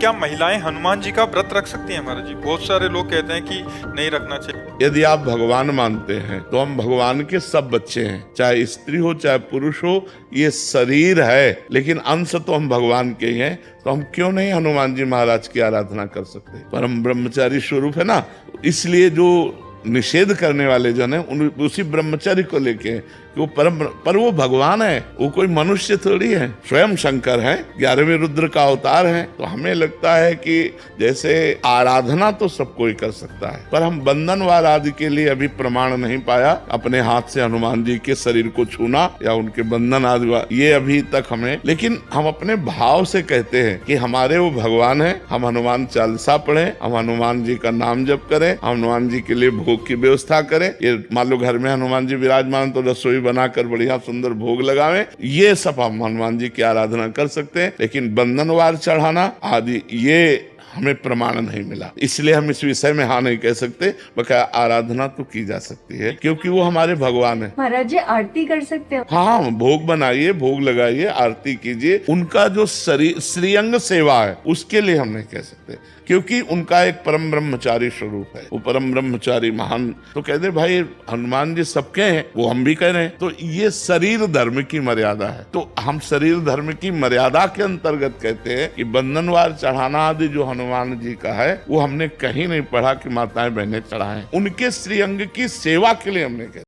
क्या महिलाएं हनुमान जी का व्रत रख सकती हैं महाराज जी? बहुत सारे लोग कहते हैं कि नहीं रखना चाहिए। यदि आप भगवान मानते हैं तो हम भगवान के सब बच्चे हैं, चाहे स्त्री हो चाहे पुरुष हो। ये शरीर है लेकिन अंश तो हम भगवान के ही हैं, तो हम क्यों नहीं हनुमान जी महाराज की आराधना कर सकते? परम ब्रह्मचारी स्वरूप है ना, इसलिए जो निषेध करने वाले जन है उसी ब्रह्मचर्य को लेके हैं कि वो पर वो भगवान है, वो कोई मनुष्य थोड़ी है। स्वयं शंकर है, 11वें रुद्र का अवतार है। तो हमें लगता है कि जैसे आराधना तो सब कोई कर सकता है, पर हम बंधनवार आदि के लिए अभी प्रमाण नहीं पाया। अपने हाथ से हनुमान जी के शरीर को छूना या उनके बंधन आदि, ये अभी तक हमें, लेकिन हम अपने भाव से कहते हैं कि हमारे वो भगवान है। हम हनुमान चालीसा पढ़े, हम हनुमान जी का नाम जप करें, हनुमान जी के लिए भोग की व्यवस्था करें। ये मान लो घर में हनुमान जी विराजमान, तो रसोई बनाकर बढ़िया सुंदर भोग लगावें। ये सब हम हनुमान जी की आराधना कर सकते हैं, लेकिन बंधनवार चढ़ाना आदि ये हमें प्रमाण नहीं मिला, इसलिए हम इस विषय में हाँ नहीं कह सकते। बकाया आराधना तो की जा सकती है क्योंकि वो हमारे भगवान है। महाराज जी आरती कर सकते हो? हाँ, भोग बनाइए, भोग लगाइए, आरती कीजिए। उनका जो श्रीअंग सेवा है उसके लिए हम नहीं कह सकते, क्योंकि उनका एक परम ब्रह्मचारी स्वरूप है। वो परम ब्रह्मचारी महान, तो कहते भाई हनुमान जी सबके हैं, वो हम भी कह रहे हैं। तो ये शरीर धर्म की मर्यादा है, तो हम शरीर धर्म की मर्यादा के अंतर्गत कहते हैं कि बंधनवार चढ़ाना आदि जो हनुमान जी का है वो हमने कहीं नहीं पढ़ा कि माताएं बहनें चढ़ाएं। उनके श्रीअंग की सेवा के लिए हमने कहा।